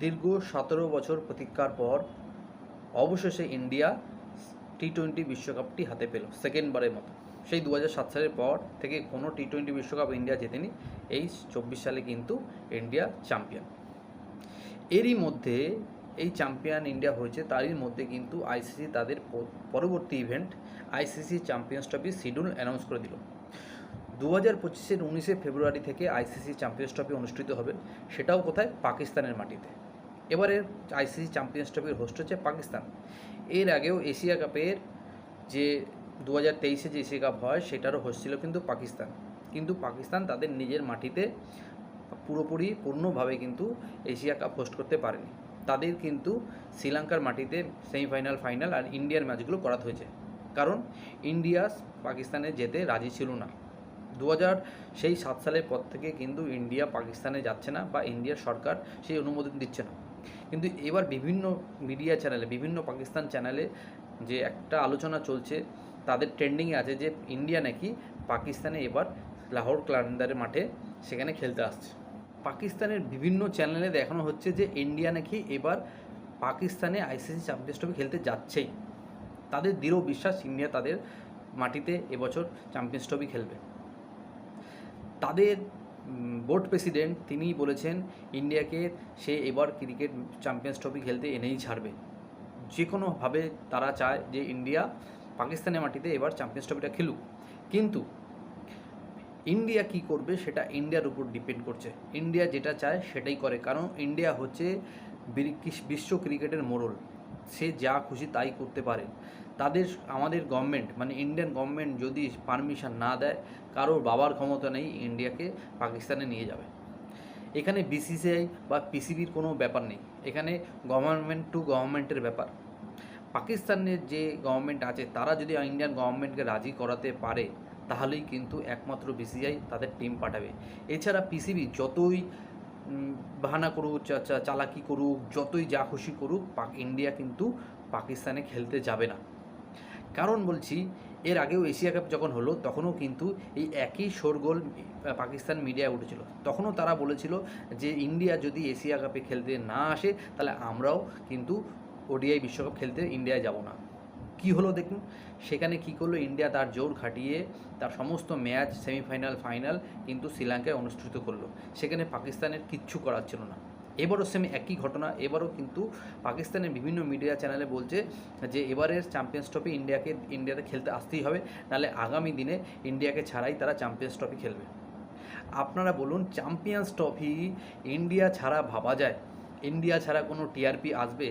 দীর্ঘ 17 বছর প্রতীক্ষার পর অবশেষে ইন্ডিয়া টি-20 বিশ্বকাপটি হাতে পেল সেকেন্ডবারের মতো। সেই 2007 সালের পর থেকে কোনো টি-20 বিশ্বকাপ ইন্ডিয়া জেতেনি। এই 24 সালে কিন্তু ইন্ডিয়া চ্যাম্পিয়ন। এরই মধ্যে এই চ্যাম্পিয়ন ইন্ডিয়া হয়েছে, তারই মধ্যে কিন্তু আইসিসি তাদের পরবর্তী ইভেন্ট আইসিসি চ্যাম্পিয়ন্স ট্রফির শিডিউল অ্যানাউন্স করে দিল। 2025-এর 19শে ফেব্রুয়ারি থেকে আইসিসি চ্যাম্পিয়ন্স ট্রফি অনুষ্ঠিত হবে, সেটাও কোথায়? পাকিস্তানের মাটিতে। এবারের আইসিসি চ্যাম্পিয়ন্স ট্রফির হোস্ট হচ্ছে পাকিস্তান। এর আগেও এশিয়া কাপের যে 2023-এ যে এশিয়া কাপ হয় সেটারও হোস্ট ছিল কিন্তু পাকিস্তান। কিন্তু পাকিস্তান তাদের নিজের মাটিতে পূর্ণভাবে কিন্তু এশিয়া কাপ হোস্ট করতে পারেনি। তাদের কিন্তু শ্রীলঙ্কার মাটিতে সেমিফাইনাল, ফাইনাল আর ইন্ডিয়ার ম্যাচগুলো করাতে হয়েছে, কারণ ইন্ডিয়া পাকিস্তানে যেতে রাজি ছিল না। 2007 সালের পর থেকে কিন্তু ইন্ডিয়া পাকিস্তানে যাচ্ছে না, বা ইন্ডিয়ার সরকার সেই অনুমোদন দিচ্ছে না। কিন্তু এবার বিভিন্ন মিডিয়া চ্যানেলে, বিভিন্ন পাকিস্তান চ্যানেলে যে একটা আলোচনা চলছে, তাদের ট্রেন্ডিংয়ে আছে যে ইন্ডিয়া নাকি পাকিস্তানে এবার লাহোর কালান্দারের মাঠে সেখানে খেলতে আসছে। পাকিস্তানের বিভিন্ন চ্যানেলে দেখানো হচ্ছে যে ইন্ডিয়া নাকি এবার পাকিস্তানে আইসিসি চ্যাম্পিয়ন্স ট্রফি খেলতে যাচ্ছেই। তাদের দৃঢ় বিশ্বাস ইন্ডিয়া তাদের মাটিতে এবছর চ্যাম্পিয়ন্স ট্রফি খেলবে। তাদের বোর্ড প্রেসিডেন্ট তিনি বলেছেন ইন্ডিয়াকে সে এবার ক্রিকেট চ্যাম্পিয়ন্স ট্রফি খেলতে এনেই ছাড়বে। যে কোনোভাবে তারা চায় যে ইন্ডিয়া পাকিস্তানের মাটিতে এবার চ্যাম্পিয়ন্স ট্রফিটা খেলুক। কিন্তু ইন্ডিয়া কি করবে সেটা ইন্ডিয়ার উপর ডিপেন্ড করছে। ইন্ডিয়া যেটা চায় সেটাই করে, কারণ ইন্ডিয়া হচ্ছে বিশ্ব ক্রিকেটের মোড়ল। সে যা খুশি তাই করতে পারে। আমাদের গভর্নমেন্ট মানে ইন্ডিয়ান গভর্নমেন্ট যদি পারমিশন না দেয়, কারোর বাবার ক্ষমতা নেই ইন্ডিয়াকে পাকিস্তানে নিয়ে যাবে। এখানে বিসিসিআই বা পিসিবির কোনো ব্যাপার নেই, এখানে গভর্নমেন্ট টু গভর্নমেন্টের ব্যাপার। পাকিস্তানের যে গভর্নমেন্ট আছে তারা যদি ইন্ডিয়ান গভর্নমেন্টকে রাজি করাতে পারে, তাহলেই কিন্তু একমাত্র বিসিসিআই তাদের টিম পাঠাবে। এছাড়া পিসিবি যতই বাহানা করুক, চালাকি করুক, যতই যা খুশি করুক, ইন্ডিয়া কিন্তু পাকিস্তানে খেলতে যাবে না। কারণ বলছি, এর আগেও এশিয়া কাপ যখন হলো তখনও কিন্তু এই একই শোরগোল পাকিস্তান মিডিয়ায় উঠেছিল। তখনও তারা বলেছিল যে ইন্ডিয়া যদি এশিয়া কাপে খেলতে না আসে তাহলে আমরাও কিন্তু ওডিআই বিশ্বকাপ খেলতে ইন্ডিয়ায় যাব না। কি হলো দেখুন, সেখানে কি করলো ইন্ডিয়া, তার জোর খাটিয়ে তার সমস্ত ম্যাচ, সেমিফাইনাল, ফাইনাল কিন্তু শ্রীলঙ্কায় অনুষ্ঠিত করলো। সেখানে পাকিস্তানের কিচ্ছু করার ছিল না। এবারও সেম একই ঘটনা। এবারও কিন্তু পাকিস্তানের বিভিন্ন মিডিয়া চ্যানেলে বলছে যে এবারের চ্যাম্পিয়ন্স ট্রফি ইন্ডিয়াতে খেলতে আসতেই হবে, নাহলে আগামী দিনে ইন্ডিয়াকে ছাড়াই তারা চ্যাম্পিয়ন্স ট্রফি খেলবে। আপনারা বলুন, চ্যাম্পিয়ন্স ট্রফি ইন্ডিয়া ছাড়া ভাবা যায়? ইন্ডিয়া ছাড়া কোনো টিআরপি আসবে?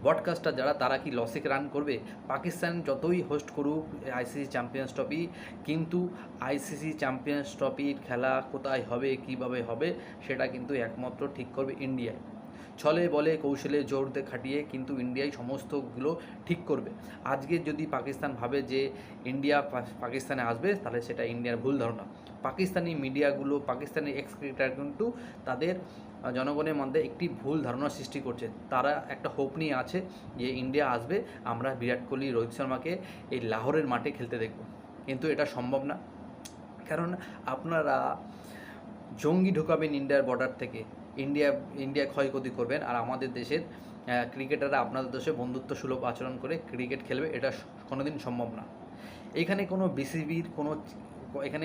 ব্রডকাস্টার যারা, তারা কি লসে রান করবে? পাকিস্তান যতই হোস্ট করুক আইসিসি চ্যাম্পিয়ন্স ট্রফি, কিন্তু আইসিসি চ্যাম্পিয়ন্স ট্রফির খেলা কোথায় হবে, কীভাবে হবে, সেটা কিন্তু একমাত্র ঠিক করবে ইন্ডিয়ায়। ছলে বলে কৌশলে জোরতে খাটিয়ে কিন্তু ইন্ডিয়াই সমস্তগুলো ঠিক করবে। আজকে যদি পাকিস্তান ভাবে যে ইন্ডিয়া পাকিস্তানে আসবে, তাহলে সেটা ইন্ডিয়ার ভুল ধারণা। পাকিস্তানি মিডিয়াগুলো, পাকিস্তানি এক্স ক্রিকেটার কিন্তু তাদের জনগণের মধ্যে একটি ভুল ধারণা সৃষ্টি করছে। তারা একটা হোপ নিয়ে আছে যে ইন্ডিয়া আসবে, আমরা বিরাট কোহলি, রোহিত শর্মাকে এই লাহোরের মাঠে খেলতে দেখব। কিন্তু এটা সম্ভব না, কারণ আপনারা জঙ্গি ঢোকাবেন ইন্ডিয়ার বর্ডার থেকে, ইন্ডিয়া ক্ষয়ক্ষতি করবেন, আর আমাদের দেশের ক্রিকেটাররা আপনাদের দেশে বন্ধুত্ব সুলভ আচরণ করে ক্রিকেট খেলবে, এটা কোনোদিন সম্ভব না। এখানে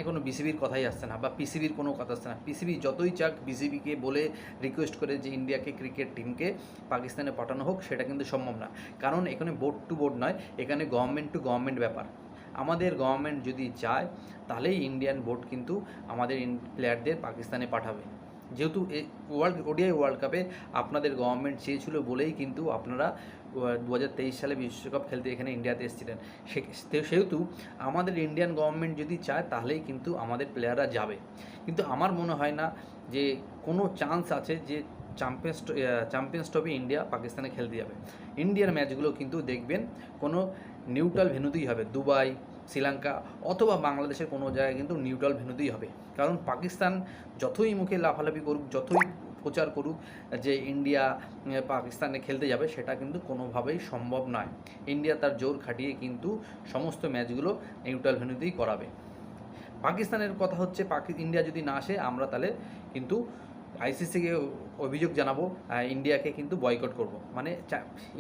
কোনো বিসিবির কথাই আসছে না, বা পিসিবির কোনো কথা আসছে না। পিসিবি যতই চাক বিসিবিকে বলে রিকোয়েস্ট করে যে ইন্ডিয়াকে ক্রিকেট টিমকে পাকিস্তানে পাঠানো হোক, সেটা কিন্তু সম্ভব না। কারণ এখানে বোর্ড টু বোর্ড নয়, এখানে গভর্নমেন্ট টু গভর্নমেন্ট ব্যাপার। আমাদের গভর্নমেন্ট যদি চায় তাহলেই ইন্ডিয়ান বোর্ড কিন্তু আমাদের প্লেয়ারদের পাকিস্তানে পাঠাবে। যেহেতু ওডিআই ওয়ার্ল্ড কাপে আপনাদের গভর্নমেন্ট চেয়েছিল বলেই কিন্তু আপনারা 2023 সালে বিশ্বকাপ খেলতে এখানে ইন্ডিয়াতে এসেছিলেন। সেহেতু আমাদের ইন্ডিয়ান গভর্নমেন্ট যদি চায় তাহলেই কিন্তু আমাদের প্লেয়াররা যাবে। কিন্তু আমার মনে হয় না যে কোনো চান্স আছে যে চ্যাম্পিয়ন্স ট্রফি ইন্ডিয়া পাকিস্তানে খেলতে যাবে। ইন্ডিয়ার ম্যাচগুলো কিন্তু দেখবেন কোনো নিউট্রাল ভেন্যুতেই হবে, দুবাই, শ্রীলঙ্কা অথবা বাংলাদেশের কোনো জায়গায় কিন্তু নিউট্রাল ভেন্যুতেই হবে। কারণ পাকিস্তান যতই মুখে লাফালাফি করুক, যতই প্রচার করুক যে ইন্ডিয়া পাকিস্তানে খেলতে যাবে, সেটা কিন্তু কোনোভাবেই সম্ভব নয়। ইন্ডিয়া তার জোর খাটিয়ে কিন্তু সমস্ত ম্যাচগুলো নিউট্রাল ভেন্যুতেই করাবে। পাকিস্তানের কথা হচ্ছে ইন্ডিয়া যদি না আসে, আমরা তাহলে কিন্তু আইসিসিকে অভিযোগ জানাবো, ইন্ডিয়াকে কিন্তু বয়কট করব, মানে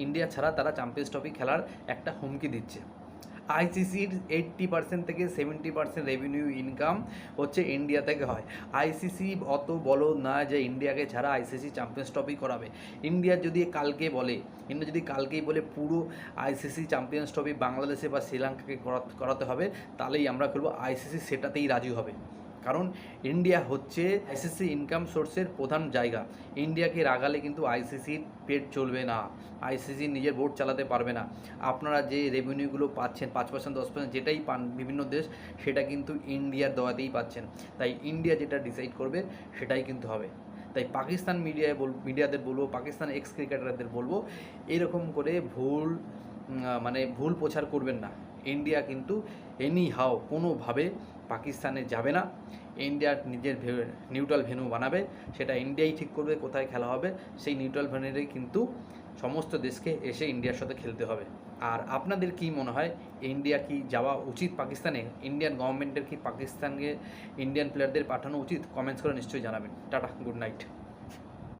ইন্ডিয়া ছাড়া তারা চ্যাম্পিয়ন্স ট্রফি খেলার একটা হুমকি দিচ্ছে। আইসিসির 80% থেকে 70% রেভিনিউ ইনকাম হচ্ছে ইন্ডিয়া থেকে হয়। আইসিসি অত বলো না যে ইন্ডিয়াকে ছাড়া আইসিসি চ্যাম্পিয়ন্স ট্রফি করাবে। ইন্ডিয়া যদি কালকেই বলে পুরো আইসিসি চ্যাম্পিয়ন্স ট্রফি বাংলাদেশে বা শ্রীলঙ্কাকে করাতে হবে, তাহলেই আমরা বলবো আইসিসি সেটাতেই রাজি হবে। কারণ ইন্ডিয়া হচ্ছে আইসিসি ইনকাম সোর্সের প্রধান জায়গা। ইন্ডিয়াকে রাগালে কিন্তু আইসিসির পেট চলবে না, আইসিসি নিজের বোর্ড চালাতে পারবে না। আপনারা যে রেভিনিউগুলো পাচ্ছেন 5% 10% যেটাই পান বিভিন্ন দেশ, সেটা কিন্তু ইন্ডিয়ার দেওয়াতেই পাচ্ছেন। তাই ইন্ডিয়া যেটা ডিসাইড করবে সেটাই কিন্তু হবে। তাই পাকিস্তান মিডিয়াদের বলবো, পাকিস্তান এক্স ক্রিকেটারদের বলবো, এরকম করে ভুল প্রচার করবেন না। ইন্ডিয়া কিন্তু এনি হাও কোনোভাবে পাকিস্তানে যাবে না। ইন্ডিয়ার নিজের নিউট্রাল ভেন্যু বানাবে, সেটা ইন্ডিয়াই ঠিক করবে কোথায় খেলা হবে। সেই নিউট্রাল ভেন্যুতেই কিন্তু সমস্ত দেশকে এসে ইন্ডিয়ার সাথে খেলতে হবে। আর আপনাদের কি মনে হয়, ইন্ডিয়া কি যাওয়া উচিত পাকিস্তানে? ইন্ডিয়ান গভর্নমেন্টের কি পাকিস্তানকে ইন্ডিয়ান প্লেয়ারদের পাঠানো উচিত? কমেন্টস করে নিশ্চয়ই জানাবেন। Tata, good night.